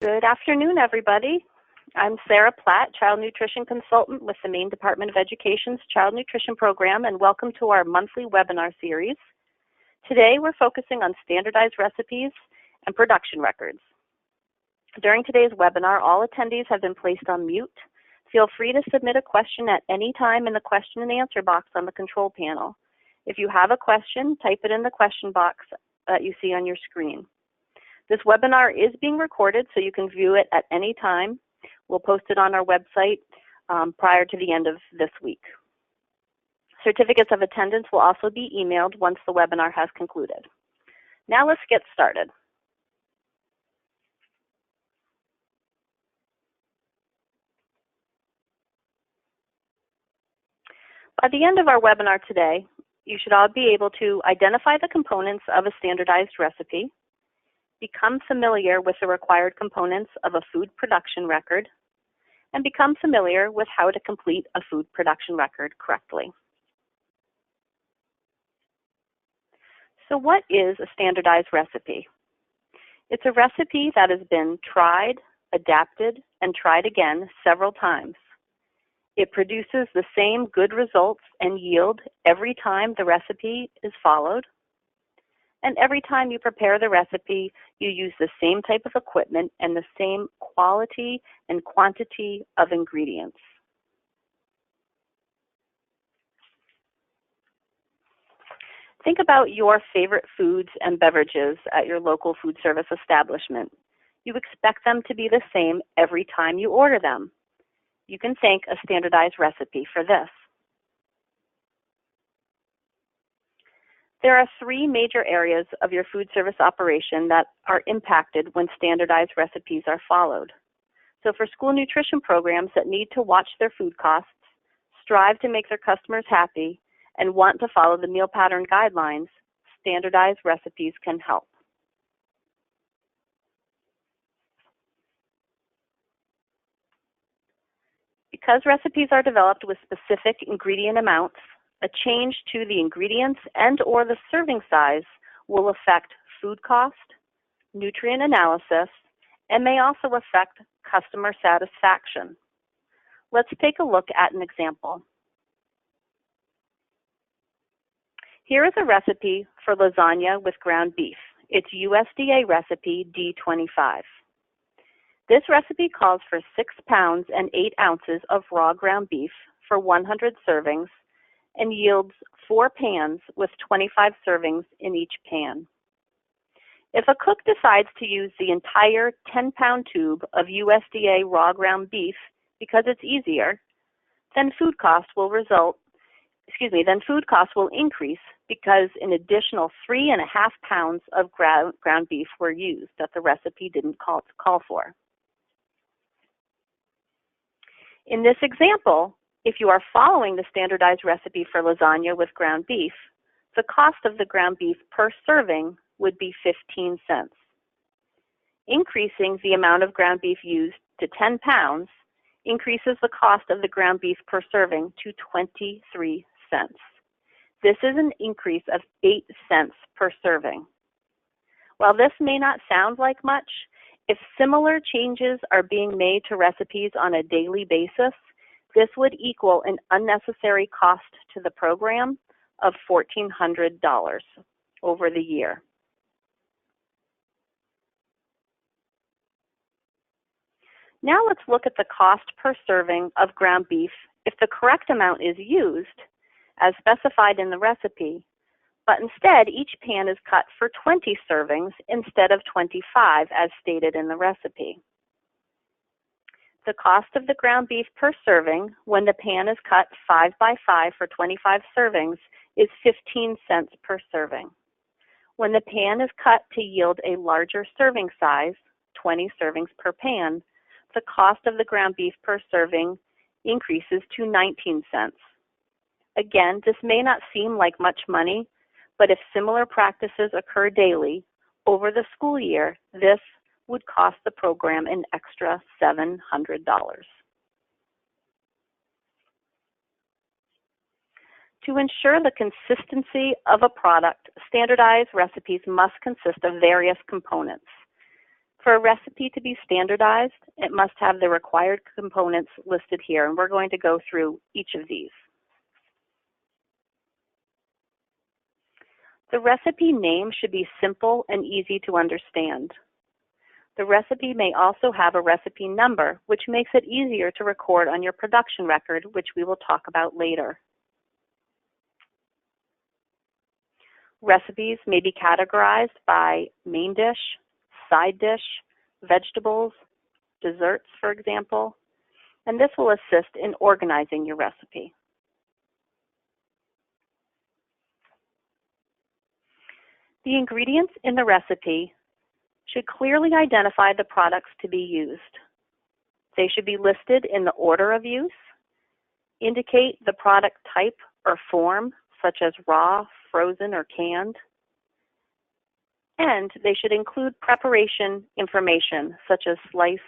Good afternoon, everybody. I'm Sarah Platt, Child Nutrition Consultant with the Maine Department of Education's Child Nutrition Program, and welcome to our monthly webinar series. Today, we're focusing on standardized recipes and production records. During today's webinar, all attendees have been placed on mute. Feel free to submit a question at any time in the question and answer box on the control panel. If you have a question, type it in the question box that you see on your screen. This webinar is being recorded, so you can view it at any time. We'll post it on our website prior to the end of this week. Certificates of attendance will also be emailed once the webinar has concluded. Now let's get started. By the end of our webinar today, you should all be able to identify the components of a standardized recipe, become familiar with the required components of a food production record, and become familiar with how to complete a food production record correctly. So what is a standardized recipe? It's a recipe that has been tried, adapted, and tried again several times. It produces the same good results and yield every time the recipe is followed. And every time you prepare the recipe, you use the same type of equipment and the same quality and quantity of ingredients. Think about your favorite foods and beverages at your local food service establishment. You expect them to be the same every time you order them. You can thank a standardized recipe for this. There are three major areas of your food service operation that are impacted when standardized recipes are followed. So for school nutrition programs that need to watch their food costs, strive to make their customers happy, and want to follow the meal pattern guidelines, standardized recipes can help. Because recipes are developed with specific ingredient amounts, a change to the ingredients and/or the serving size will affect food cost, nutrient analysis, and may also affect customer satisfaction. Let's take a look at an example. Here is a recipe for lasagna with ground beef. It's USDA recipe D25. This recipe calls for 6 pounds and 8 ounces of raw ground beef for 100 servings and yields 4 pans with 25 servings in each pan. If a cook decides to use the entire 10-pound tube of USDA raw ground beef because it's easier, then food costs will increase because an additional 3.5 pounds of ground beef were used that the recipe didn't call for. In this example, if you are following the standardized recipe for lasagna with ground beef, the cost of the ground beef per serving would be 15 cents. Increasing the amount of ground beef used to 10 pounds increases the cost of the ground beef per serving to 23 cents. This is an increase of 8 cents per serving. While this may not sound like much, if similar changes are being made to recipes on a daily basis, this would equal an unnecessary cost to the program of $1,400 over the year. Now let's look at the cost per serving of ground beef if the correct amount is used, as specified in the recipe, but instead each pan is cut for 20 servings instead of 25 as stated in the recipe. The cost of the ground beef per serving when the pan is cut 5 by 5 for 25 servings is 15 cents per serving. When the pan is cut to yield a larger serving size, 20 servings per pan, the cost of the ground beef per serving increases to 19 cents. Again, this may not seem like much money, but if similar practices occur daily over the school year, this would cost the program an extra $700. To ensure the consistency of a product, standardized recipes must consist of various components. For a recipe to be standardized, it must have the required components listed here, and we're going to go through each of these. The recipe name should be simple and easy to understand. The recipe may also have a recipe number, which makes it easier to record on your production record, which we will talk about later. Recipes may be categorized by main dish, side dish, vegetables, desserts, for example, and this will assist in organizing your recipe. The ingredients in the recipe should clearly identify the products to be used. They should be listed in the order of use, indicate the product type or form, such as raw, frozen, or canned, and they should include preparation information, such as sliced,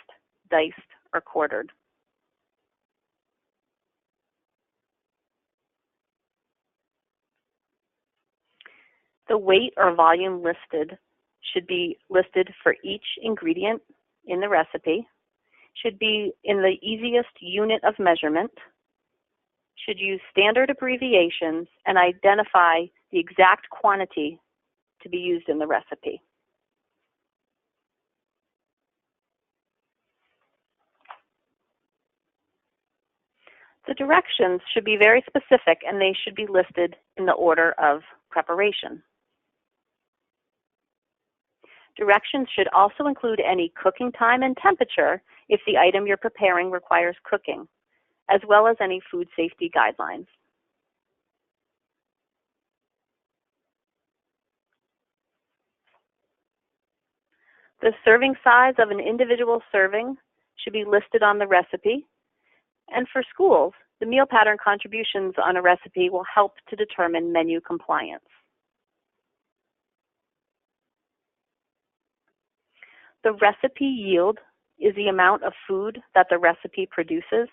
diced, or quartered. The weight or volume listed should be listed for each ingredient in the recipe, should be in the easiest unit of measurement, should use standard abbreviations, and identify the exact quantity to be used in the recipe. The directions should be very specific, and they should be listed in the order of preparation. Directions should also include any cooking time and temperature if the item you're preparing requires cooking, as well as any food safety guidelines. The serving size of an individual serving should be listed on the recipe, and for schools, the meal pattern contributions on a recipe will help to determine menu compliance. The recipe yield is the amount of food that the recipe produces,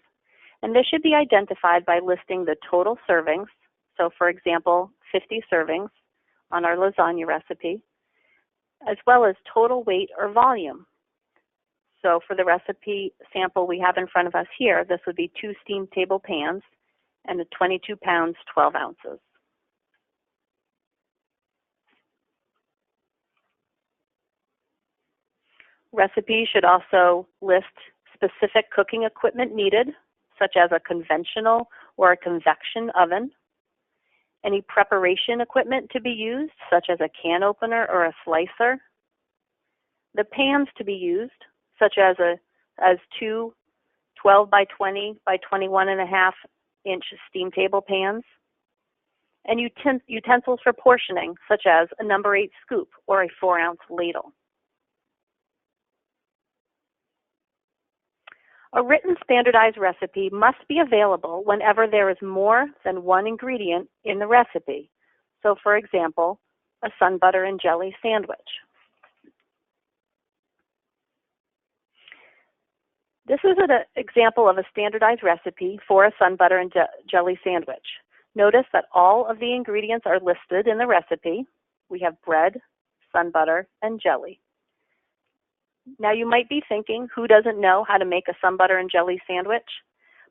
and this should be identified by listing the total servings. So for example, 50 servings on our lasagna recipe, as well as total weight or volume. So for the recipe sample we have in front of us here, this would be 2 steam table pans and a 22 pounds, 12 ounces. Recipes should also list specific cooking equipment needed, such as a conventional or a convection oven, any preparation equipment to be used, such as a can opener or a slicer, the pans to be used, such as two 12 by 20 by 21.5 inch steam table pans, and utensils for portioning, such as a number 8 scoop or a 4-ounce ladle. A written standardized recipe must be available whenever there is more than one ingredient in the recipe. So for example, a sun butter and jelly sandwich. This is an example of a standardized recipe for a sun butter and jelly sandwich. Notice that all of the ingredients are listed in the recipe. We have bread, sun butter, and jelly. Now you might be thinking, who doesn't know how to make a sun butter and jelly sandwich?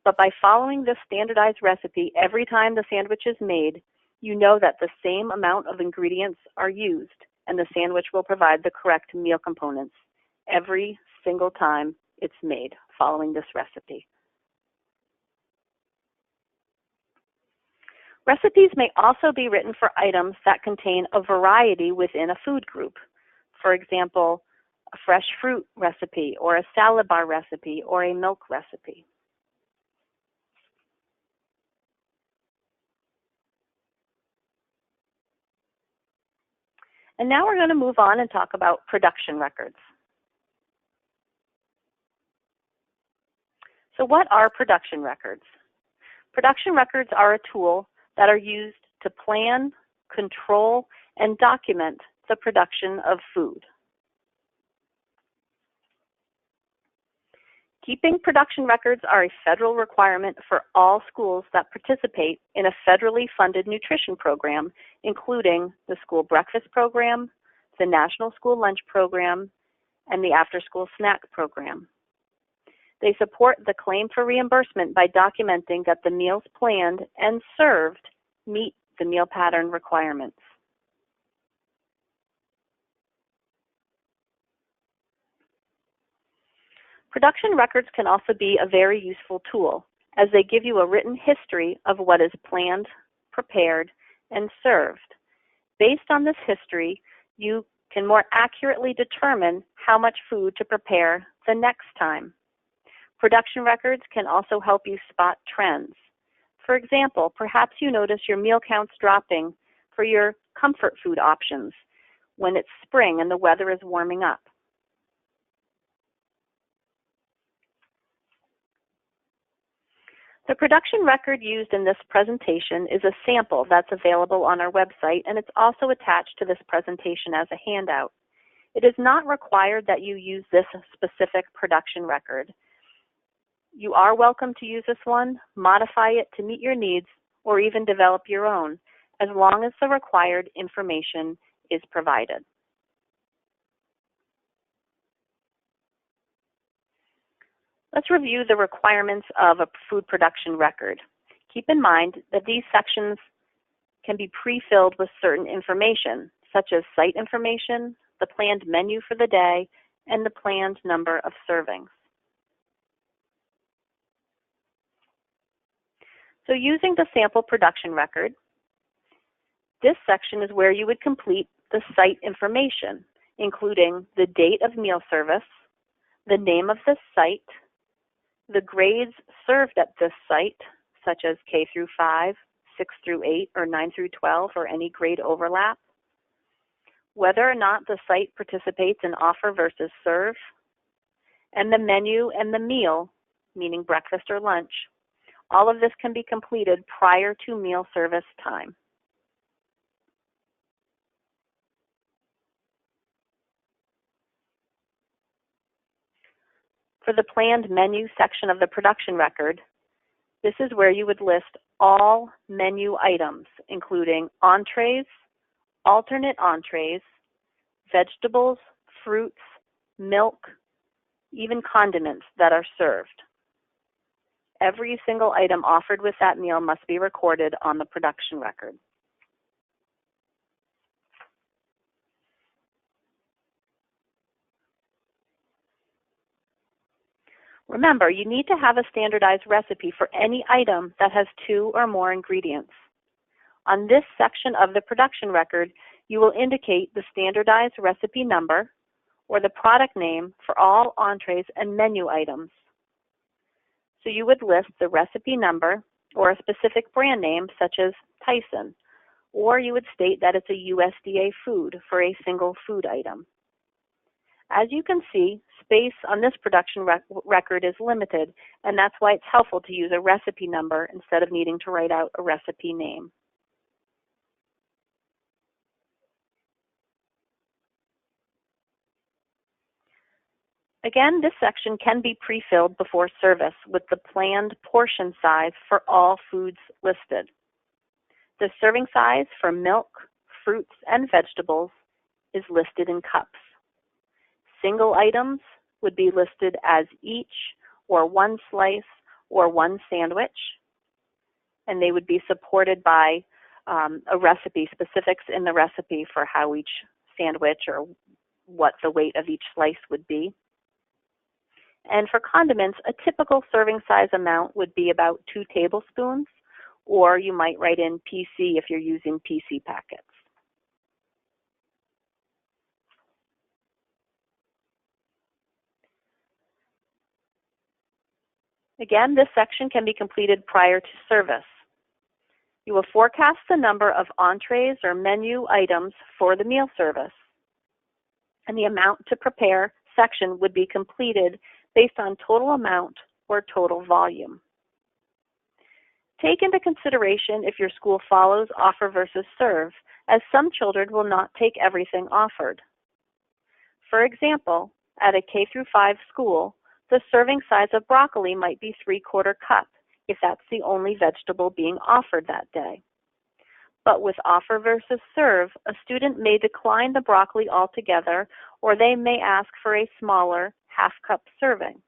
But by following this standardized recipe every time the sandwich is made, you know that the same amount of ingredients are used and the sandwich will provide the correct meal components every single time it's made following this recipe. Recipes may also be written for items that contain a variety within a food group. For example, a fresh fruit recipe, or a salad bar recipe, or a milk recipe. And now we're going to move on and talk about production records. So what are production records? Production records are a tool that are used to plan, control, and document the production of food. Keeping production records are a federal requirement for all schools that participate in a federally funded nutrition program, including the school breakfast program, the National School Lunch Program, and the after-school snack program. They support the claim for reimbursement by documenting that the meals planned and served meet the meal pattern requirements. Production records can also be a very useful tool, as they give you a written history of what is planned, prepared, and served. Based on this history, you can more accurately determine how much food to prepare the next time. Production records can also help you spot trends. For example, perhaps you notice your meal counts dropping for your comfort food options when it's spring and the weather is warming up. The production record used in this presentation is a sample that's available on our website, and it's also attached to this presentation as a handout. It is not required that you use this specific production record. You are welcome to use this one, modify it to meet your needs, or even develop your own, as long as the required information is provided. Let's review the requirements of a food production record. Keep in mind that these sections can be pre-filled with certain information, such as site information, the planned menu for the day, and the planned number of servings. So using the sample production record, this section is where you would complete the site information, including the date of meal service, the name of the site, the grades served at this site, such as K through 5, 6 through 8, or 9 through 12, or any grade overlap, whether or not the site participates in offer versus serve, and the menu and the meal, meaning breakfast or lunch. All of this can be completed prior to meal service time. For the planned menu section of the production record, this is where you would list all menu items, including entrees, alternate entrees, vegetables, fruits, milk, even condiments that are served. Every single item offered with that meal must be recorded on the production record. Remember, you need to have a standardized recipe for any item that has 2 or more ingredients. On this section of the production record, you will indicate the standardized recipe number or the product name for all entrees and menu items. So you would list the recipe number or a specific brand name such as Tyson, or you would state that it's a USDA food for a single food item. As you can see, space on this production record is limited, and that's why it's helpful to use a recipe number instead of needing to write out a recipe name. Again, this section can be pre-filled before service with the planned portion size for all foods listed. The serving size for milk, fruits, and vegetables is listed in cups. Single items would be listed as each, or one slice, or one sandwich, and they would be supported by a recipe, specifics in the recipe for how each sandwich or what the weight of each slice would be. And for condiments, a typical serving size amount would be about 2 tablespoons, or you might write in PC if you're using PC packets. Again, this section can be completed prior to service. You will forecast the number of entrees or menu items for the meal service, and the amount to prepare section would be completed based on total amount or total volume. Take into consideration if your school follows offer versus serve, as some children will not take everything offered. For example, at a K through 5 school, the serving size of broccoli might be 3/4 cup if that's the only vegetable being offered that day. But with offer versus serve, a student may decline the broccoli altogether, or they may ask for a smaller half-cup serving.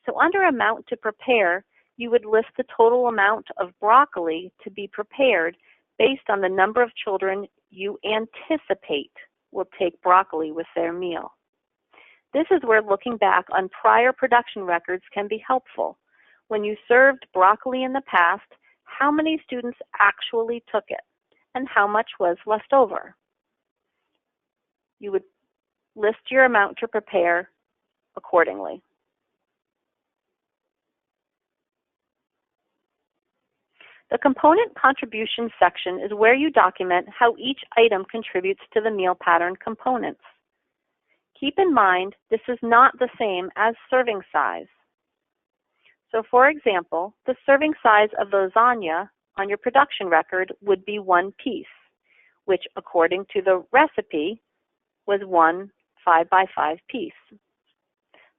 So under amount to prepare, you would list the total amount of broccoli to be prepared based on the number of children you anticipate will take broccoli with their meal. This is where looking back on prior production records can be helpful. When you served broccoli in the past, how many students actually took it, and how much was left over? You would list your amount to prepare accordingly. The component contribution section is where you document how each item contributes to the meal pattern components. Keep in mind, this is not the same as serving size. So for example, the serving size of lasagna on your production record would be 1 piece, which according to the recipe was 1 5x5 piece.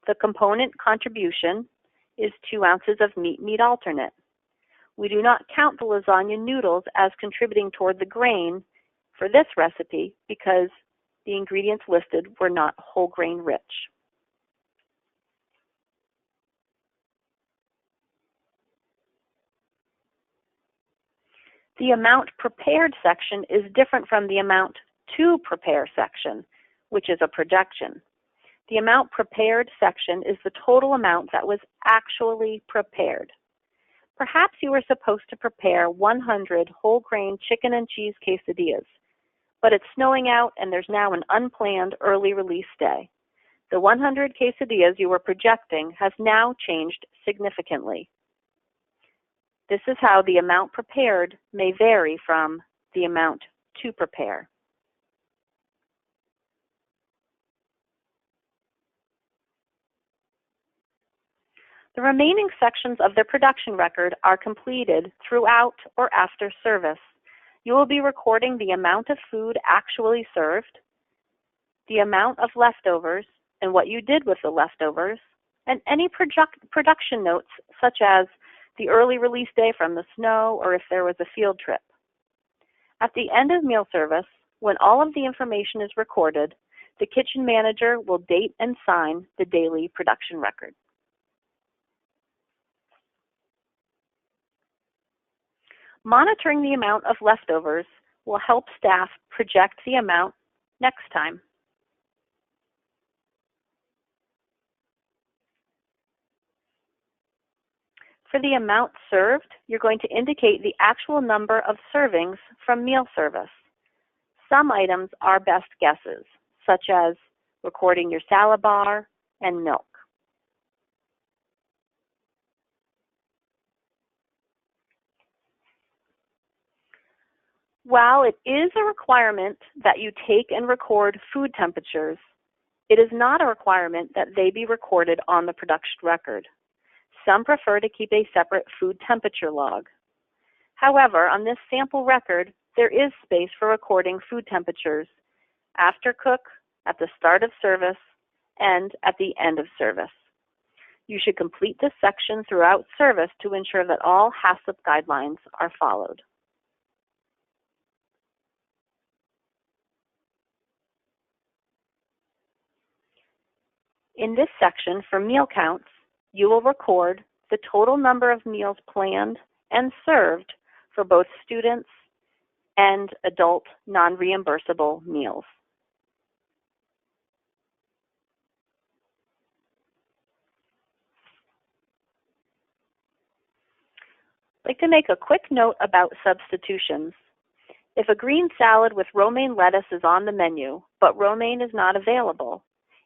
The component contribution is 2 ounces of meat alternate. We do not count the lasagna noodles as contributing toward the grain for this recipe because the ingredients listed were not whole grain rich. The amount prepared section is different from the amount to prepare section, which is a projection. The amount prepared section is the total amount that was actually prepared. Perhaps you were supposed to prepare 100 whole grain chicken and cheese quesadillas, but it's snowing out and there's now an unplanned early release day. The 100 quesadillas you were projecting has now changed significantly. This is how the amount prepared may vary from the amount to prepare. The remaining sections of the production record are completed throughout or after service. You will be recording the amount of food actually served, the amount of leftovers, and what you did with the leftovers, and any production notes such as the early release day from the snow or if there was a field trip. At the end of meal service, when all of the information is recorded, the kitchen manager will date and sign the daily production record. Monitoring the amount of leftovers will help staff project the amount next time. For the amount served, you're going to indicate the actual number of servings from meal service. Some items are best guesses, such as recording your salad bar and milk. While it is a requirement that you take and record food temperatures, it is not a requirement that they be recorded on the production record. Some prefer to keep a separate food temperature log. However, on this sample record, there is space for recording food temperatures after cook, at the start of service, and at the end of service. You should complete this section throughout service to ensure that all HACCP guidelines are followed. In this section for meal counts, you will record the total number of meals planned and served for both students and adult non-reimbursable meals. I'd like to make a quick note about substitutions. If a green salad with romaine lettuce is on the menu, but romaine is not available,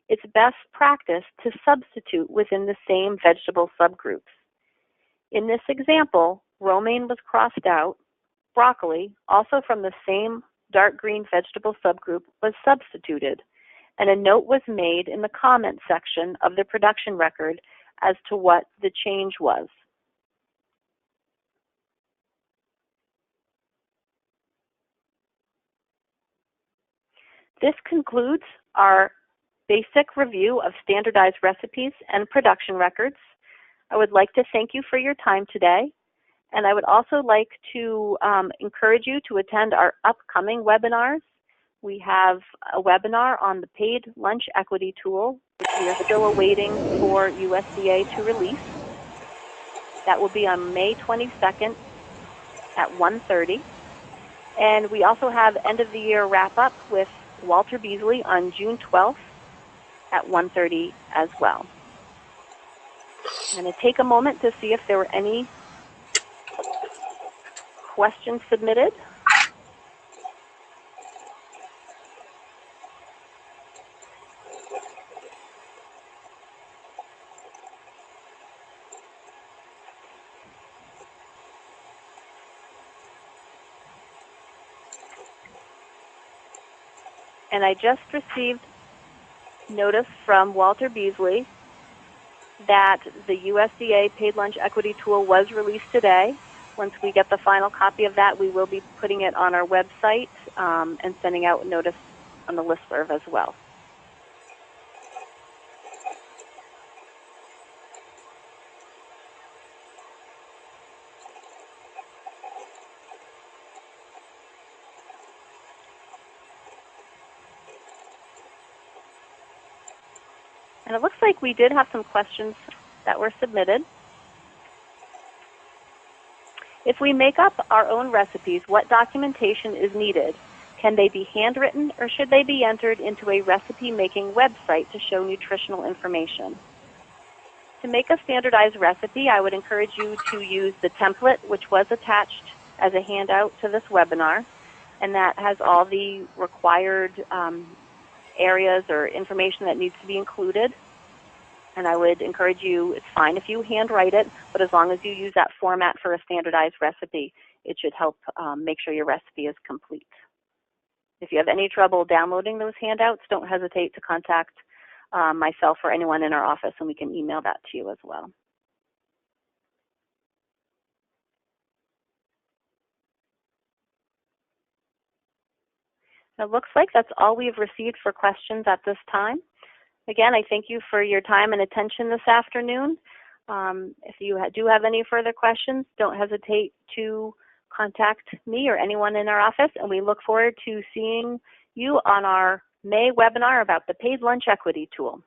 it's best practice to substitute within the same vegetable subgroups. In this example, romaine was crossed out, broccoli, also from the same dark green vegetable subgroup, was substituted, and a note was made in the comment section of the production record as to what the change was. This concludes our basic review of standardized recipes and production records. I would like to thank you for your time today, And I would also like to encourage you to attend our upcoming webinars. We have a webinar on the Paid Lunch Equity Tool, which we are still awaiting for USDA to release. That will be on May 22nd at 1:30. And we also have end of the year wrap up with Walter Beasley on June 12th at 1:30 as well. I'm going to take a moment to see if there were any questions submitted. And I just received notice from Walter Beasley that the USDA Paid Lunch Equity Tool was released today. Once we get the final copy of that, we will be putting it on our website and sending out notice on the listserv as well. And it looks like we did have some questions that were submitted. If we make up our own recipes, what documentation is needed? Can they be handwritten, or should they be entered into a recipe-making website to show nutritional information? To make a standardized recipe, I would encourage you to use the template, which was attached as a handout to this webinar, and that has all the required areas or information that needs to be included. And I would encourage you, it's fine if you handwrite it, but as long as you use that format for a standardized recipe, it should help make sure your recipe is complete. If you have any trouble downloading those handouts, don't hesitate to contact myself or anyone in our office, and we can email that to you as well. It looks like that's all we've received for questions at this time. Again, I thank you for your time and attention this afternoon. If you do have any further questions, don't hesitate to contact me or anyone in our office, and we look forward to seeing you on our May webinar about the Paid Lunch Equity Tool.